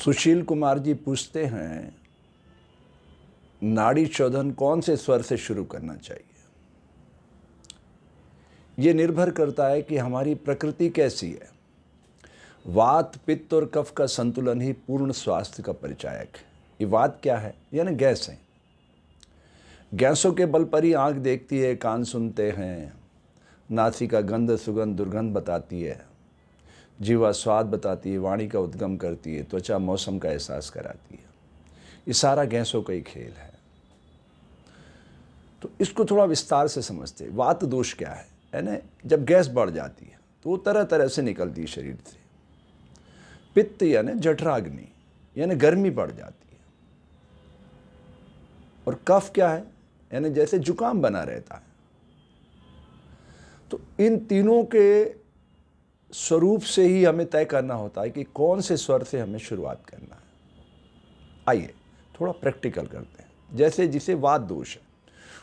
सुशील कुमार जी पूछते हैं, नाड़ी शोधन कौन से स्वर से शुरू करना चाहिए? ये निर्भर करता है कि हमारी प्रकृति कैसी है। वात, पित्त और कफ का संतुलन ही पूर्ण स्वास्थ्य का परिचायक है। ये वात क्या है? यानी गैस है। गैसों के बल पर ही आँख देखती है, कान सुनते हैं, नासिका गंध सुगंध दुर्गंध बताती है, जीवा स्वाद बताती है, वाणी का उद्गम करती है, त्वचा मौसम का एहसास कराती है। ये सारा गैसों का ही खेल है। तो इसको थोड़ा विस्तार से समझते हैं। वात दोष क्या है? यानी जब गैस बढ़ जाती है तो वो तरह तरह से निकलती है शरीर से। पित्त यानी जठराग्नि, यानी गर्मी बढ़ जाती है। और कफ क्या है? यानी जैसे जुकाम बना रहता है। तो इन तीनों के स्वरूप से ही हमें तय करना होता है कि कौन से स्वर से हमें शुरुआत करना है। आइए थोड़ा प्रैक्टिकल करते हैं। जैसे जिसे वात दोष है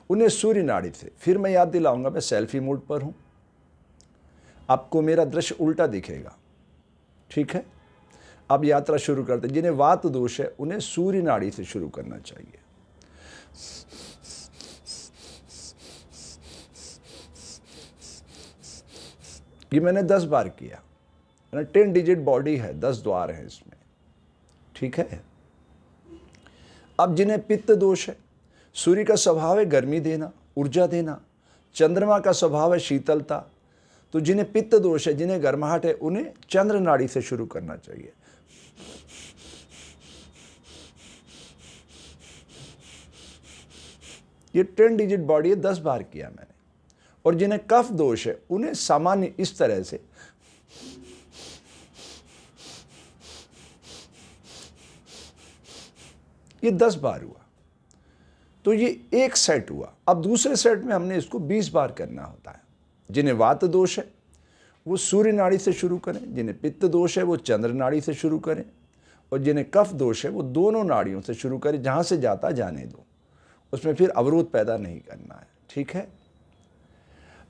उन्हें सूर्य नाड़ी से, फिर मैं याद दिलाऊंगा, मैं सेल्फी मोड पर हूं, आपको मेरा दृश्य उल्टा दिखेगा, ठीक है? अब यात्रा शुरू करते हैं। जिन्हें वात दोष है उन्हें सूर्य नाड़ी से शुरू करना चाहिए। ये मैंने 10 बार किया। 10 डिजिट बॉडी है, 10 द्वार हैं इसमें, ठीक है? अब जिन्हें पित्त दोष है, सूर्य का स्वभाव है गर्मी देना, ऊर्जा देना, चंद्रमा का स्वभाव है शीतलता। तो जिन्हें पित्त दोष है, जिन्हें गर्माहट है, उन्हें चंद्र नाड़ी से शुरू करना चाहिए। ये 10 डिजिट बॉडी है, 10 बार किया मैंने। और जिन्हें कफ दोष है उन्हें सामान्य इस तरह से, ये 10 बार हुआ। तो ये एक सेट हुआ। अब दूसरे सेट में हमने इसको 20 बार करना होता है। जिन्हें वात दोष है वो सूर्य नाड़ी से शुरू करें, जिन्हें पित्त दोष है वो चंद्र नाड़ी से शुरू करें, और जिन्हें कफ दोष है वो दोनों नाड़ियों से शुरू करें। जहाँ से जाता जाने दो, उसमें फिर अवरोध पैदा नहीं करना है, ठीक है?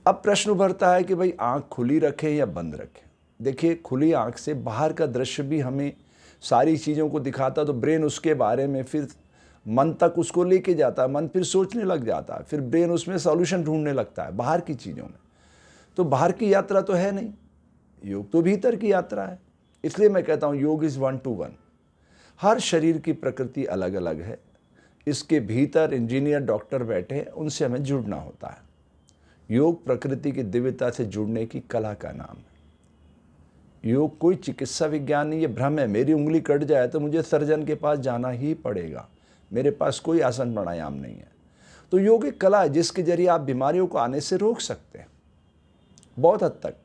अब प्रश्न उभरता है कि भाई आँख खुली रखें या बंद रखें। देखिए, खुली आँख से बाहर का दृश्य भी हमें सारी चीज़ों को दिखाता, तो ब्रेन उसके बारे में फिर मन तक उसको लेके जाता है, मन फिर सोचने लग जाता है, फिर ब्रेन उसमें सॉल्यूशन ढूंढने लगता है बाहर की चीज़ों में। तो बाहर की यात्रा तो है नहीं, योग तो भीतर की यात्रा है। इसलिए मैं कहता हूँ योग इज़ 1 to 1। हर शरीर की प्रकृति अलग अलग है, इसके भीतर इंजीनियर डॉक्टर बैठे हैं, उनसे हमें जुड़ना होता है। योग प्रकृति की दिव्यता से जुड़ने की कला का नाम है। योग कोई चिकित्सा विज्ञान नहीं, ये भ्रम है। मेरी उंगली कट जाए तो मुझे सर्जन के पास जाना ही पड़ेगा, मेरे पास कोई आसन प्राणायाम नहीं है। तो योग एक कला है जिसके जरिए आप बीमारियों को आने से रोक सकते हैं। बहुत हद तक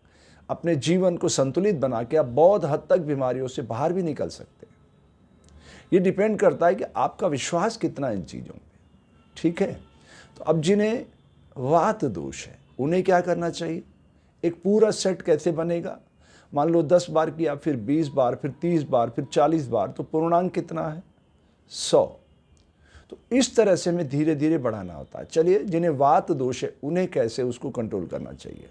अपने जीवन को संतुलित बना के आप बहुत हद तक बीमारियों से बाहर भी निकल सकते हैं। ये डिपेंड करता है कि आपका विश्वास कितना इन चीज़ों में, ठीक है? तो अब जिन्हें वात दोष है उन्हें क्या करना चाहिए? एक पूरा सेट कैसे बनेगा? मान लो 10 बार किया, फिर 20 बार, फिर 30 बार, फिर 40 बार, तो पूर्णांक कितना है? 100। तो इस तरह से हमें धीरे धीरे बढ़ाना होता है। चलिए, जिन्हें वात दोष है उन्हें कैसे उसको कंट्रोल करना चाहिए।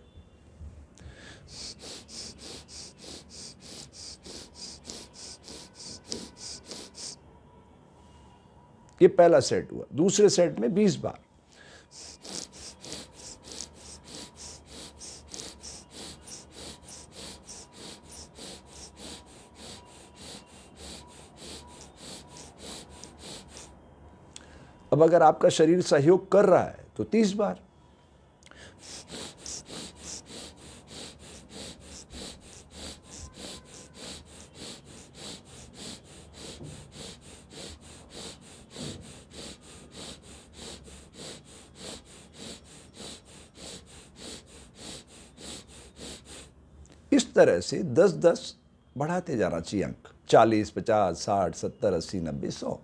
ये पहला सेट हुआ। दूसरे सेट में 20 बार। अब अगर आपका शरीर सहयोग कर रहा है तो 30 बार। इस तरह से 10-10 बढ़ाते जाना चाहिए अंक। 40, 50, 60, 70, 80, 90, 100,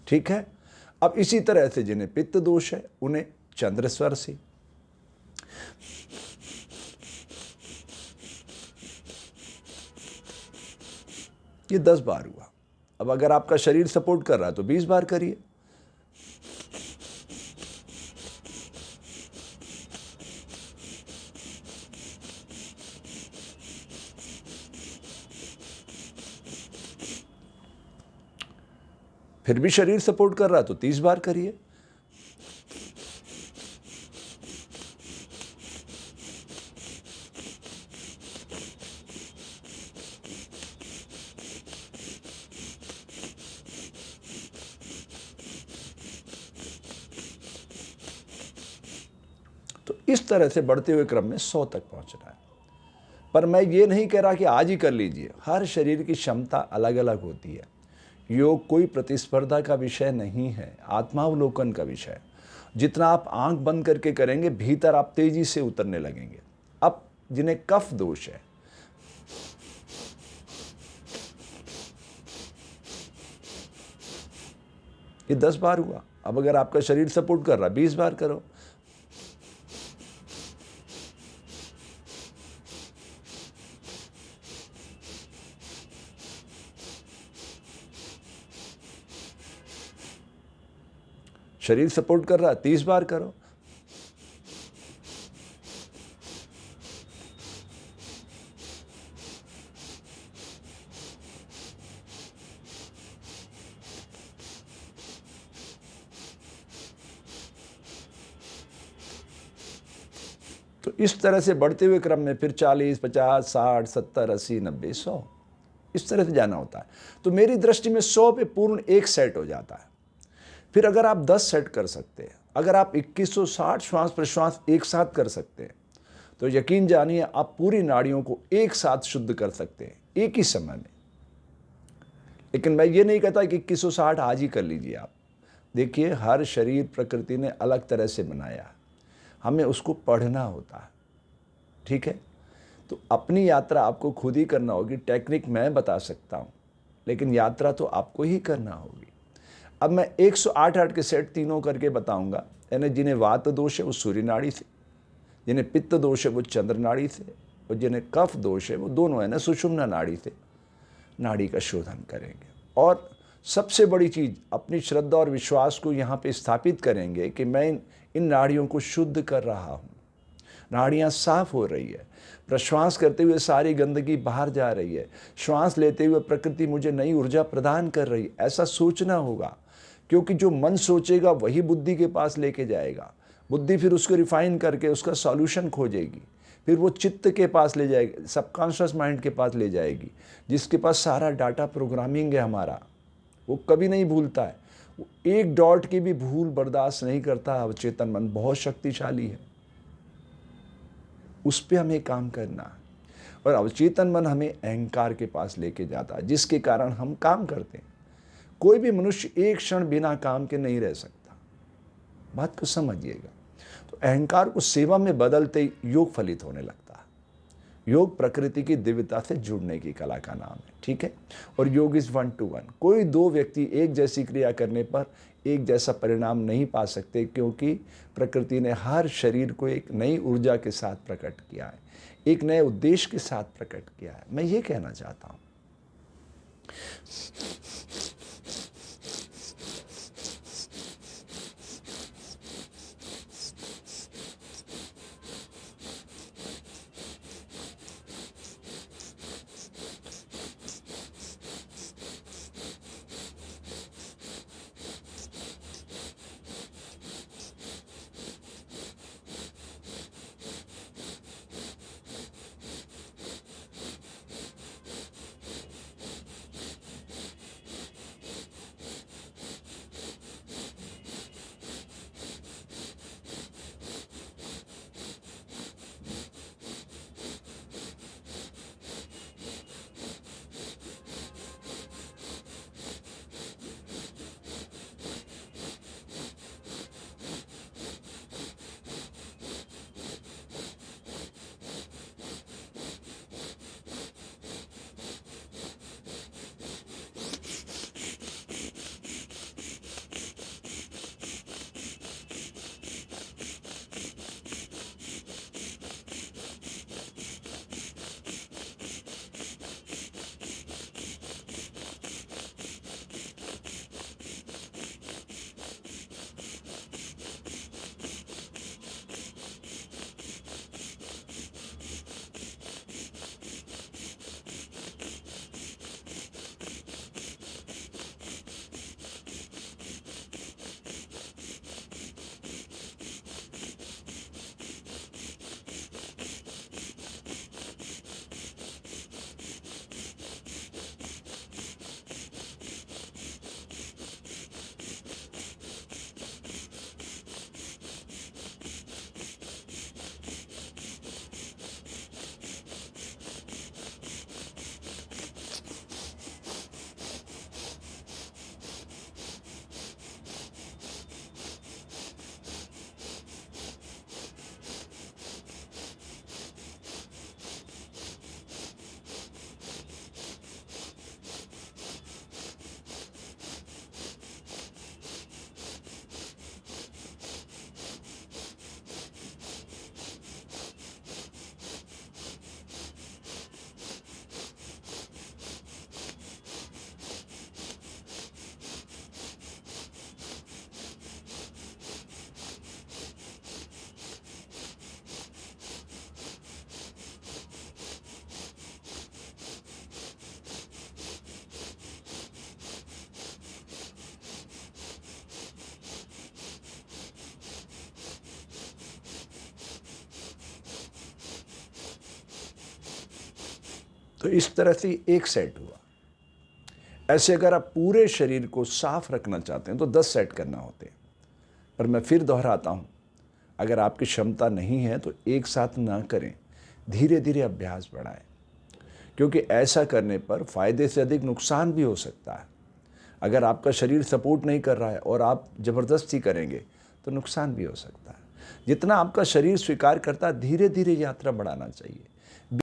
ठीक है? अब इसी तरह से जिन्हें पित्त दोष है उन्हें चंद्र स्वर से, ये 10 बार हुआ। अब अगर आपका शरीर सपोर्ट कर रहा है तो 20 बार करिए। फिर भी शरीर सपोर्ट कर रहा है तो 30 बार करिए। तो इस तरह से बढ़ते हुए क्रम में 100 तक पहुंचना है। पर मैं ये नहीं कह रहा कि आज ही कर लीजिए। हर शरीर की क्षमता अलग अलग होती है। योग कोई प्रतिस्पर्धा का विषय नहीं है, आत्मावलोकन का विषय है। जितना आप आंख बंद करके करेंगे, भीतर आप तेजी से उतरने लगेंगे। अब जिन्हें कफ दोष है, ये 10 बार हुआ। अब अगर आपका शरीर सपोर्ट कर रहा है, 20 बार करो। शरीर सपोर्ट कर रहा है, 30 बार करो। तो इस तरह से बढ़ते हुए क्रम में फिर 40, 50, 60, 70, 80, 90, 100 इस तरह से जाना होता है। तो मेरी दृष्टि में 100 पे पूर्ण एक सेट हो जाता है। फिर अगर आप 10 सेट कर सकते हैं, अगर आप 2160 श्वास प्रश्वास एक साथ कर सकते हैं, तो यकीन जानिए आप पूरी नाड़ियों को एक साथ शुद्ध कर सकते हैं एक ही समय में। लेकिन मैं ये नहीं कहता कि 2160 आज ही कर लीजिए आप। देखिए, हर शरीर प्रकृति ने अलग तरह से बनाया, हमें उसको पढ़ना होता है। ठीक है, तो अपनी यात्रा आपको खुद ही करना होगी। टेक्निक मैं बता सकता हूँ, लेकिन यात्रा तो आपको ही करना होगी। अब मैं 108 के सेट तीनों करके बताऊंगा। यानी जिन्हें वात दोष है वो सूर्य नाड़ी से, जिन्हें पित्त दोष है वो चंद्र नाड़ी से, और जिन्हें कफ दोष है वो दोनों है ना सुषुम्ना नाड़ी से नाड़ी का शोधन करेंगे। और सबसे बड़ी चीज़, अपनी श्रद्धा और विश्वास को यहाँ पे स्थापित करेंगे कि मैं इन नाड़ियों को शुद्ध कर रहा हूँ। नाड़ियाँ साफ हो रही है, प्रश्वास करते हुए सारी गंदगी बाहर जा रही है, श्वास लेते हुए प्रकृति मुझे नई ऊर्जा प्रदान कर रही है। ऐसा सोचना होगा, क्योंकि जो मन सोचेगा वही बुद्धि के पास लेके जाएगा। बुद्धि फिर उसको रिफाइन करके उसका सॉल्यूशन खोजेगी, फिर वो चित्त के पास ले जाएगी, सबकॉन्शियस माइंड के पास ले जाएगी, जिसके पास सारा डाटा प्रोग्रामिंग है हमारा। वो कभी नहीं भूलता है, वो एक डॉट की भी भूल बर्दाश्त नहीं करता। अवचेतन मन बहुत शक्तिशाली है, उस पर हमें काम करना है। और अवचेतन मन हमें अहंकार के पास लेके जाता है, जिसके कारण हम काम करते हैं। कोई भी मनुष्य एक क्षण बिना काम के नहीं रह सकता, बात को समझिएगा। तो अहंकार को सेवा में बदलते ही योग फलित होने लगता है। योग प्रकृति की दिव्यता से जुड़ने की कला का नाम है। ठीक है, और योग इज 1 to 1। कोई दो व्यक्ति एक जैसी क्रिया करने पर एक जैसा परिणाम नहीं पा सकते, क्योंकि प्रकृति ने हर शरीर को एक नई ऊर्जा के साथ प्रकट किया है, एक नए उद्देश्य के साथ प्रकट किया है। मैं ये कहना चाहता हूँ। तो इस तरह से एक सेट हुआ। ऐसे अगर आप पूरे शरीर को साफ रखना चाहते हैं तो 10 सेट करना होते हैं। पर मैं फिर दोहराता हूँ, अगर आपकी क्षमता नहीं है तो एक साथ ना करें, धीरे धीरे अभ्यास बढ़ाएं, क्योंकि ऐसा करने पर फ़ायदे से अधिक नुकसान भी हो सकता है। अगर आपका शरीर सपोर्ट नहीं कर रहा है और आप ज़बरदस्ती करेंगे तो नुकसान भी हो सकता है। जितना आपका शरीर स्वीकार करता है, धीरे धीरे यात्रा बढ़ाना चाहिए।